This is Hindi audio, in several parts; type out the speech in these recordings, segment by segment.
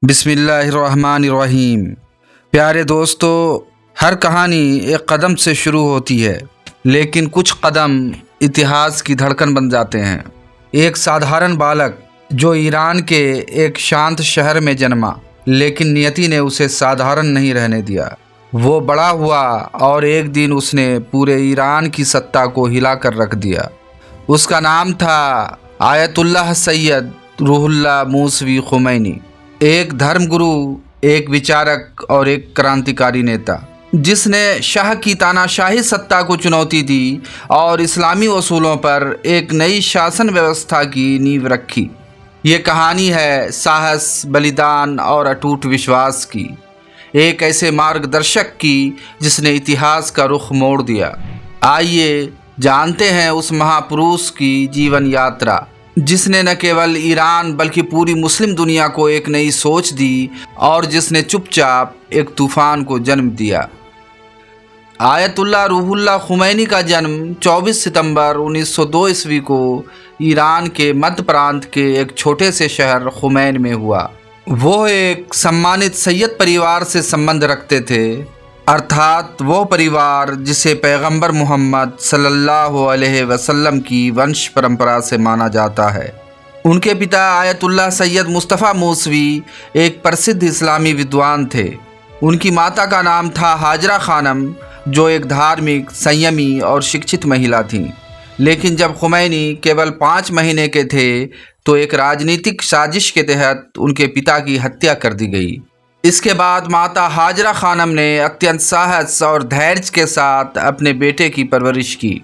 बिस्मिल्लाहिर्रहमानिर्रहीम। प्यारे दोस्तों, हर कहानी एक कदम से शुरू होती है, लेकिन कुछ कदम इतिहास की धड़कन बन जाते हैं। एक साधारण बालक जो ईरान के एक शांत शहर में जन्मा, लेकिन नियति ने उसे साधारण नहीं रहने दिया। वो बड़ा हुआ और एक दिन उसने पूरे ईरान की सत्ता को हिला कर रख दिया। उसका नाम था आयतुल्लाह सैयद रूहुल्लाह मूसवी खुमैनी, एक धर्मगुरु, एक विचारक और एक क्रांतिकारी नेता, जिसने शाह की तानाशाही सत्ता को चुनौती दी और इस्लामी उसूलों पर एक नई शासन व्यवस्था की नींव रखी। ये कहानी है साहस, बलिदान और अटूट विश्वास की, एक ऐसे मार्गदर्शक की जिसने इतिहास का रुख मोड़ दिया। आइए जानते हैं उस महापुरुष की जीवन यात्रा, जिसने न केवल ईरान बल्कि पूरी मुस्लिम दुनिया को एक नई सोच दी और जिसने चुपचाप एक तूफान को जन्म दिया। आयतुल्लाह रूहुल्लाह खुमैनी का जन्म 24 सितंबर 1902 ईस्वी को ईरान के मध्य प्रांत के एक छोटे से शहर खुमैन में हुआ। वो एक सम्मानित सैयद परिवार से संबंध रखते थे, अर्थात वो परिवार जिसे पैगंबर मोहम्मद सल्लल्लाहु अलैहि वसल्लम की वंश परंपरा से माना जाता है। उनके पिता आयतुल्लाह सैयद मुस्तफ़ा मूसवी एक प्रसिद्ध इस्लामी विद्वान थे। उनकी माता का नाम था हाजरा खानम, जो एक धार्मिक, संयमी और शिक्षित महिला थीं। लेकिन जब खुमैनी केवल 5 महीने के थे तो एक राजनीतिक साजिश के तहत उनके पिता की हत्या कर दी गई। इसके बाद माता हाजरा खानम ने अत्यंत साहस और धैर्य के साथ अपने बेटे की परवरिश की।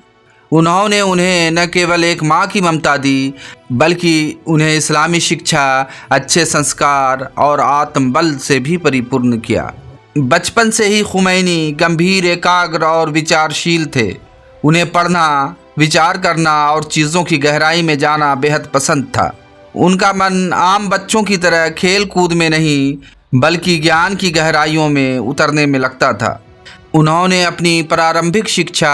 उन्होंने उन्हें न केवल एक माँ की ममता दी, बल्कि उन्हें इस्लामी शिक्षा, अच्छे संस्कार और आत्मबल से भी परिपूर्ण किया। बचपन से ही खुमैनी गंभीर, एकाग्र और विचारशील थे। उन्हें पढ़ना, विचार करना और चीज़ों की गहराई में जाना बेहद पसंद था। उनका मन आम बच्चों की तरह खेल कूद में नहीं, बल्कि ज्ञान की गहराइयों में उतरने में लगता था। उन्होंने अपनी प्रारंभिक शिक्षा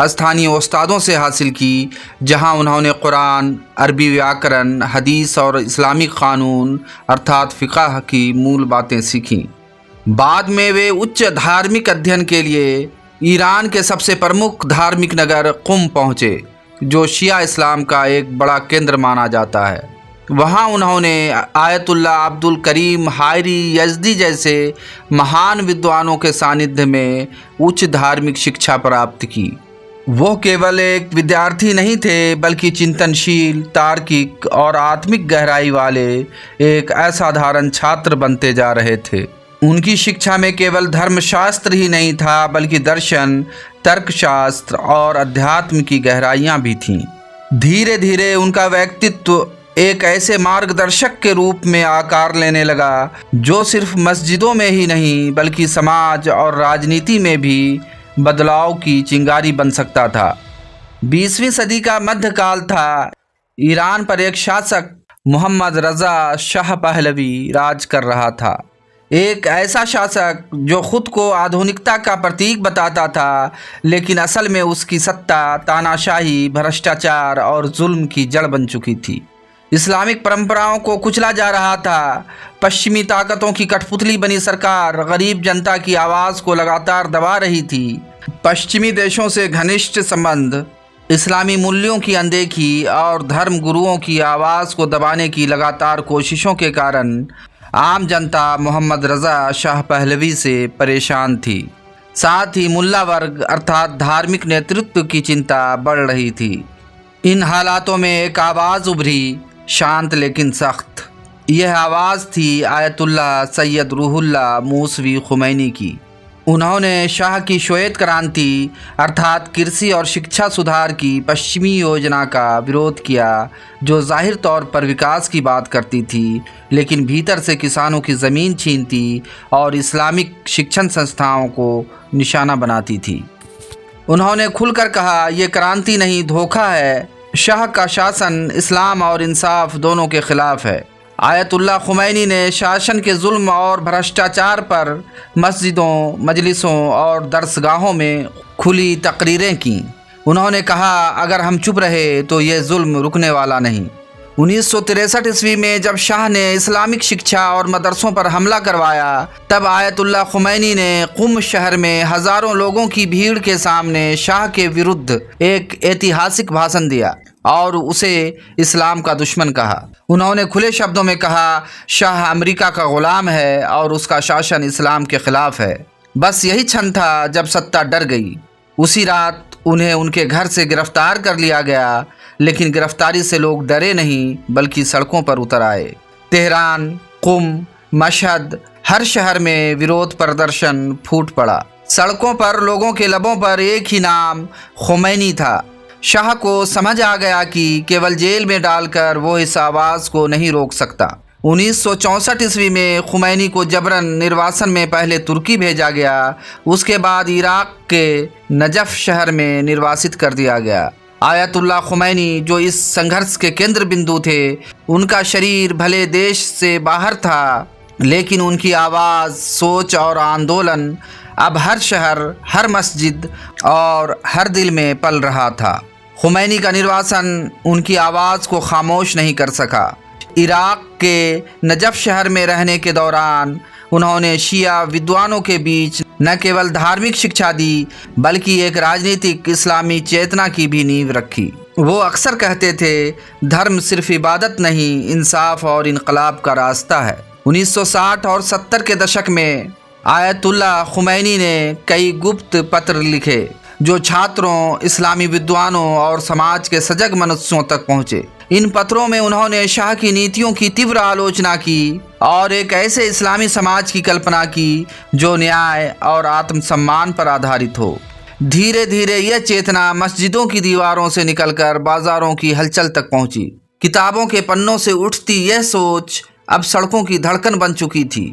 स्थानीय उस्तादों से हासिल की, जहां उन्होंने कुरान, अरबी व्याकरण, हदीस और इस्लामी कानून अर्थात फ़िक़्ह की मूल बातें सीखीं। बाद में वे उच्च धार्मिक अध्ययन के लिए ईरान के सबसे प्रमुख धार्मिक नगर कुम पहुँचे, जो शिया इस्लाम का एक बड़ा केंद्र माना जाता है। वहाँ उन्होंने आयतुल्लाह अब्दुल करीम हायरी यज़दी जैसे महान विद्वानों के सानिध्य में उच्च धार्मिक शिक्षा प्राप्त की। वो केवल एक विद्यार्थी नहीं थे, बल्कि चिंतनशील, तार्किक और आत्मिक गहराई वाले एक असाधारण छात्र बनते जा रहे थे। उनकी शिक्षा में केवल धर्मशास्त्र ही नहीं था, बल्कि दर्शन, तर्कशास्त्र और अध्यात्म की गहराइयाँ भी थीं। धीरे धीरे उनका व्यक्तित्व एक ऐसे मार्गदर्शक के रूप में आकार लेने लगा, जो सिर्फ मस्जिदों में ही नहीं बल्कि समाज और राजनीति में भी बदलाव की चिंगारी बन सकता था। 20वीं सदी का मध्यकाल था। ईरान पर एक शासक मोहम्मद रज़ा शाह पहलवी राज कर रहा था। एक ऐसा शासक जो खुद को आधुनिकता का प्रतीक बताता था, लेकिन असल में उसकी सत्ता तानाशाही, भ्रष्टाचार और जुल्म की जड़ बन चुकी थी। इस्लामिक परंपराओं को कुचला जा रहा था। पश्चिमी ताकतों की कठपुतली बनी सरकार गरीब जनता की आवाज़ को लगातार दबा रही थी। पश्चिमी देशों से घनिष्ठ संबंध, इस्लामी मूल्यों की अनदेखी और धर्म गुरुओं की आवाज़ को दबाने की लगातार कोशिशों के कारण आम जनता मोहम्मद रज़ा शाह पहलवी से परेशान थी। साथ ही मुल्ला वर्ग अर्थात धार्मिक नेतृत्व की चिंता बढ़ रही थी। इन हालातों में एक आवाज़ उभरी, शांत लेकिन सख्त। यह आवाज़ थी आयतुल्लाह सैयद रूहुल्लाह मूसवी खुमैनी की। उन्होंने शाह की श्वेत क्रांति अर्थात कृषि और शिक्षा सुधार की पश्चिमी योजना का विरोध किया, जो जाहिर तौर पर विकास की बात करती थी, लेकिन भीतर से किसानों की ज़मीन छीनती और इस्लामिक शिक्षण संस्थाओं को निशाना बनाती थी। उन्होंने खुलकर कहा, ये क्रांति नहीं, धोखा है। शाह का शासन इस्लाम और इंसाफ दोनों के ख़िलाफ़ है। आयतुल्लाह खुमैनी ने शासन के जुल्म और भ्रष्टाचार पर मस्जिदों, मजलिसों और दरसगाहों में खुली तकरीरें कीं। उन्होंने कहा, अगर हम चुप रहे तो ये जुल्म रुकने वाला नहीं। 1963 ईस्वी में जब शाह ने इस्लामिक शिक्षा और मदरसों पर हमला करवाया, तब आयतुल्लाह खुमैनी ने कुम शहर में हजारों लोगों की भीड़ के सामने शाह के विरुद्ध एक ऐतिहासिक भाषण दिया और उसे इस्लाम का दुश्मन कहा। उन्होंने खुले शब्दों में कहा, शाह अमेरिका का गुलाम है और उसका शासन इस्लाम के खिलाफ है। बस यही क्षण था जब सत्ता डर गई। उसी रात उन्हें उनके घर से गिरफ्तार कर लिया गया, लेकिन गिरफ्तारी से लोग डरे नहीं बल्कि सड़कों पर उतर आए। तेहरान, कुम, मशहद, हर शहर में विरोध प्रदर्शन फूट पड़ा। सड़कों पर लोगों के लबों पर एक ही नाम, खुमैनी था। शाह को समझ आ गया कि केवल जेल में डालकर वो इस आवाज़ को नहीं रोक सकता। 1964 ईस्वी में खुमैनी को जबरन निर्वासन में पहले तुर्की भेजा गया, उसके बाद इराक के नजफ शहर में निर्वासित कर दिया गया। आयतुल्लाह खुमैनी जो इस संघर्ष के केंद्र बिंदु थे, उनका शरीर भले देश से बाहर था, लेकिन उनकी आवाज़, सोच और आंदोलन अब हर शहर, हर मस्जिद और हर दिल में पल रहा था। खुमैनी का निर्वासन उनकी आवाज़ को खामोश नहीं कर सका। इराक के नजफ शहर में रहने के दौरान उन्होंने शिया विद्वानों के बीच न केवल धार्मिक शिक्षा दी बल्कि एक राजनीतिक इस्लामी चेतना की भी नींव रखी। वो अक्सर कहते थे, धर्म सिर्फ इबादत नहीं, इंसाफ और इनकलाब का रास्ता है। 1960 और 70 के दशक में आयतुल्लाह खुमैनी ने कई गुप्त पत्र लिखे जो छात्रों, इस्लामी विद्वानों और समाज के सजग मनुष्यों तक पहुँचे। इन पत्रों में उन्होंने शाह की नीतियों की तीव्र आलोचना की और एक ऐसे इस्लामी समाज की कल्पना की जो न्याय और आत्मसम्मान पर आधारित हो। धीरे धीरे यह चेतना मस्जिदों की दीवारों से निकलकर बाजारों की हलचल तक पहुंची। किताबों के पन्नों से उठती यह सोच अब सड़कों की धड़कन बन चुकी थी।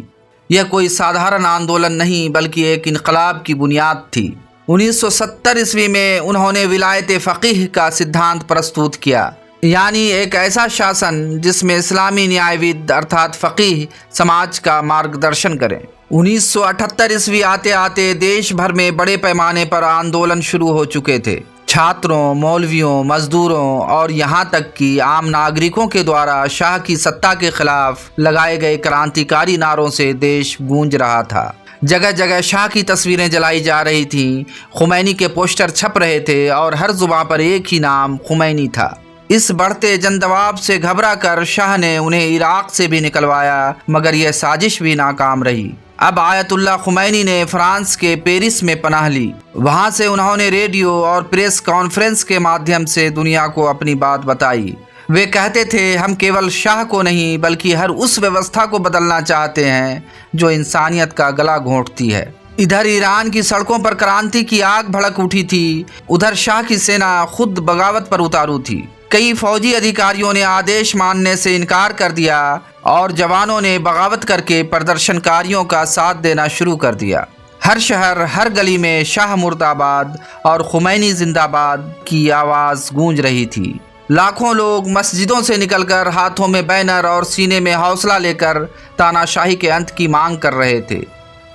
यह कोई साधारण आंदोलन नहीं बल्कि एक इनकलाब की बुनियाद थी। 1970 ईस्वी में उन्होंने विलायत फ़क़ीह का सिद्धांत प्रस्तुत किया, यानी एक ऐसा शासन जिसमें इस्लामी न्यायविद अर्थात फ़क़ीह समाज का मार्गदर्शन करें। 1978 ईस्वी आते आते देश भर में बड़े पैमाने पर आंदोलन शुरू हो चुके थे। छात्रों, मौलवियों, मजदूरों और यहाँ तक कि आम नागरिकों के द्वारा शाह की सत्ता के खिलाफ लगाए गए क्रांतिकारी नारों से देश गूंज रहा था। जगह जगह शाह की तस्वीरें जलाई जा रही थीं, खुमैनी के पोस्टर छप रहे थे और हर जुबां पर एक ही नाम, खुमैनी था। इस बढ़ते जनदबाव से घबरा कर शाह ने उन्हें इराक से भी निकलवाया, मगर यह साजिश भी नाकाम रही। अब आयतुल्लाह खुमैनी ने फ्रांस के पेरिस में पनाह ली। वहाँ से उन्होंने रेडियो और प्रेस कॉन्फ्रेंस के माध्यम से दुनिया को अपनी बात बताई। वे कहते थे, हम केवल शाह को नहीं बल्कि हर उस व्यवस्था को बदलना चाहते हैं जो इंसानियत का गला घोंटती है। इधर ईरान की सड़कों पर क्रांति की आग भड़क उठी थी, उधर शाह की सेना खुद बगावत पर उतारू थी। कई फौजी अधिकारियों ने आदेश मानने से इनकार कर दिया और जवानों ने बगावत करके प्रदर्शनकारियों का साथ देना शुरू कर दिया। हर शहर, हर गली में शाह मुर्दाबाद और खुमैनी जिंदाबाद की आवाज़ गूंज रही थी। लाखों लोग मस्जिदों से निकलकर हाथों में बैनर और सीने में हौसला लेकर तानाशाही के अंत की मांग कर रहे थे।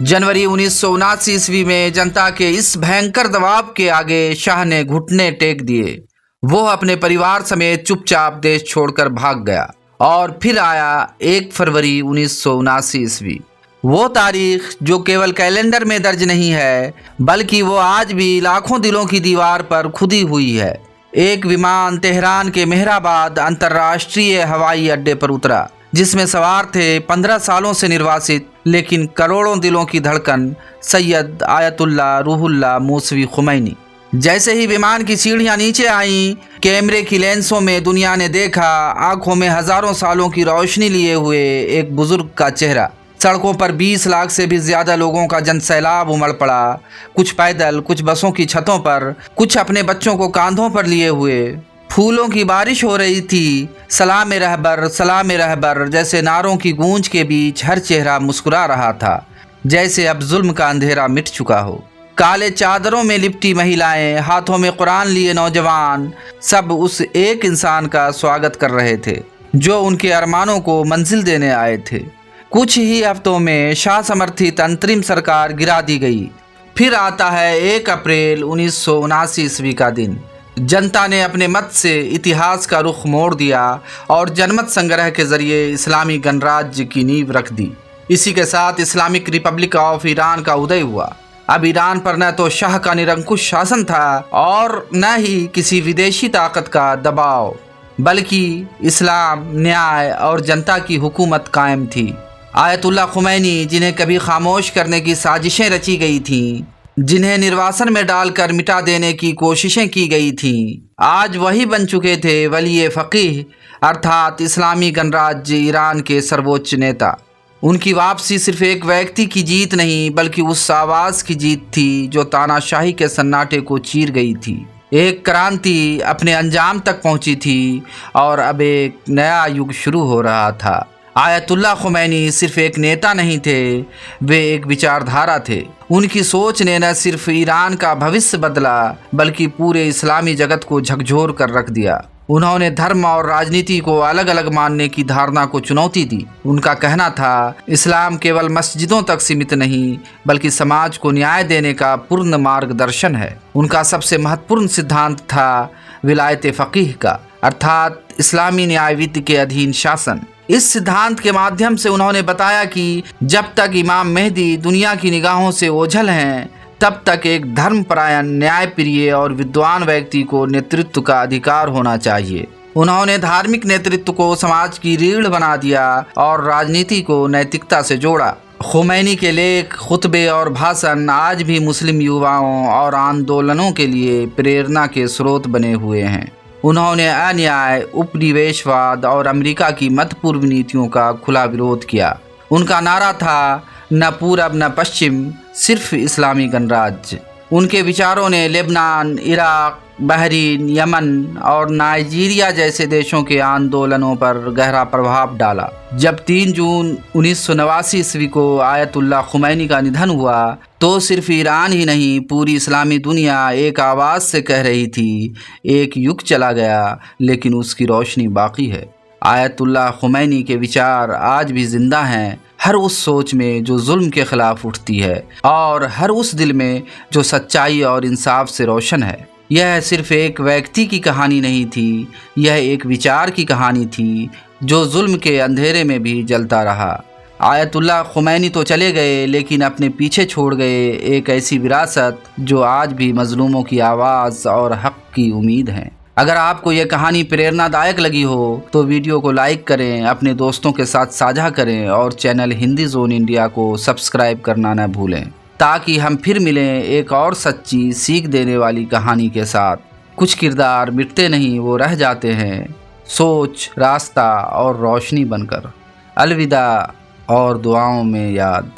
जनवरी 1979 ईस्वी में जनता के इस भयंकर दबाव के आगे शाह ने घुटने टेक दिए। वो अपने परिवार समेत चुपचाप देश छोड़कर भाग गया। और फिर आया 1 फरवरी 1979 ईस्वी, वो तारीख जो केवल कैलेंडर में दर्ज नहीं है बल्कि वो आज भी लाखों दिलों की दीवार पर खुदी हुई है। एक विमान तेहरान के मेहराबाद अंतर्राष्ट्रीय हवाई अड्डे पर उतरा, जिसमें सवार थे 15 सालों से निर्वासित लेकिन करोड़ों दिलों की धड़कन सैयद आयतुल्लाह रूहुल्लाह मूसवी खुमैनी। जैसे ही विमान की सीढ़ियां नीचे आईं, कैमरे की लेंसों में दुनिया ने देखा आंखों में हजारों सालों की रोशनी लिए हुए एक बुजुर्ग का चेहरा। सड़कों पर 20 लाख से भी ज्यादा लोगों का जनसैलाब उमड़ पड़ा, कुछ पैदल, कुछ बसों की छतों पर, कुछ अपने बच्चों को कांधों पर लिए हुए। फूलों की बारिश हो रही थी। सलाम रहबर, सलाम रहबर जैसे नारों की गूंज के बीच हर चेहरा मुस्कुरा रहा था, जैसे अब जुल्म का अंधेरा मिट चुका हो। काले चादरों में लिपटी महिलाएं, हाथों में कुरान लिए नौजवान, सब उस एक इंसान का स्वागत कर रहे थे जो उनके अरमानों को मंजिल देने आए थे। कुछ ही हफ्तों में शाह समर्थित अंतरिम सरकार गिरा दी गई। फिर आता है 1 अप्रैल 1979 ईस्वी का दिन, जनता ने अपने मत से इतिहास का रुख मोड़ दिया और जनमत संग्रह के जरिए इस्लामी गणराज्य की नींव रख दी। इसी के साथ इस्लामिक रिपब्लिक ऑफ ईरान का उदय हुआ। अब ईरान पर न तो शाह का निरंकुश शासन था और न ही किसी विदेशी ताकत का दबाव, बल्कि इस्लाम, न्याय और जनता की हुकूमत कायम थी। आयतुल्लाह खुमैनी, जिन्हें कभी खामोश करने की साजिशें रची गई थीं, जिन्हें निर्वासन में डालकर मिटा देने की कोशिशें की गई थीं, आज वही बन चुके थे वली फ़कीह अर्थात इस्लामी गणराज्य ईरान के सर्वोच्च नेता। उनकी वापसी सिर्फ एक व्यक्ति की जीत नहीं, बल्कि उस आवाज़ की जीत थी जो तानाशाही के सन्नाटे को चीर गई थी। एक क्रांति अपने अंजाम तक पहुंची थी और अब एक नया युग शुरू हो रहा था। आयतुल्लाह खुमैनी सिर्फ एक नेता नहीं थे, वे एक विचारधारा थे। उनकी सोच ने न सिर्फ ईरान का भविष्य बदला, बल्कि पूरे इस्लामी जगत को झकझोर कर रख दिया। उन्होंने धर्म और राजनीति को अलग अलग मानने की धारणा को चुनौती दी। उनका कहना था, इस्लाम केवल मस्जिदों तक सीमित नहीं, बल्कि समाज को न्याय देने का पूर्ण मार्गदर्शन है। उनका सबसे महत्वपूर्ण सिद्धांत था विलायत फ़कीह का, अर्थात इस्लामी न्यायविधि के अधीन शासन। इस सिद्धांत के माध्यम से उन्होंने बताया कि जब तक इमाम मेहदी दुनिया की निगाहों से ओझल हैं, तब तक एक धर्मपरायण, न्यायप्रिय और विद्वान व्यक्ति को नेतृत्व का अधिकार होना चाहिए। उन्होंने धार्मिक नेतृत्व को समाज की रीढ़ बना दिया और राजनीति को नैतिकता से जोड़ा। खुमैनी के लेख, खुतबे और भाषण आज भी मुस्लिम युवाओं और आंदोलनों के लिए प्रेरणा के स्रोत बने हुए हैं। उन्होंने अन्याय, उपनिवेशवाद और अमेरिका की मतपूर्व नीतियों का खुला विरोध किया। उनका नारा था, न पूरब न पश्चिम, सिर्फ इस्लामी गणराज्य। उनके विचारों ने लेबनान, इराक, बहरीन, यमन और नाइजीरिया जैसे देशों के आंदोलनों पर गहरा प्रभाव डाला। जब 3 जून 1989 ईस्वी को आयतुल्लाह खुमैनी का निधन हुआ, तो सिर्फ ईरान ही नहीं, पूरी इस्लामी दुनिया एक आवाज़ से कह रही थी, एक युग चला गया, लेकिन उसकी रोशनी बाकी है। आयतुल्लाह खुमैनी के विचार आज भी जिंदा हैं, हर उस सोच में जो जुल्म के खिलाफ उठती है और हर उस दिल में जो सच्चाई और इंसाफ से रोशन है। यह सिर्फ एक व्यक्ति की कहानी नहीं थी, यह एक विचार की कहानी थी जो जुल्म के अंधेरे में भी जलता रहा। आयतुल्लाह खुमैनी तो चले गए, लेकिन अपने पीछे छोड़ गए एक ऐसी विरासत जो आज भी मजलूमों की आवाज़ और हक की उम्मीद है। अगर आपको यह कहानी प्रेरणादायक लगी हो तो वीडियो को लाइक करें, अपने दोस्तों के साथ साझा करें और चैनल हिंदी जोन इंडिया को सब्सक्राइब करना न भूलें, ताकि हम फिर मिलें एक और सच्ची, सीख देने वाली कहानी के साथ। कुछ किरदार मिटते नहीं, वो रह जाते हैं, सोच, रास्ता और रोशनी बनकर। अलविदा और दुआओं में याद।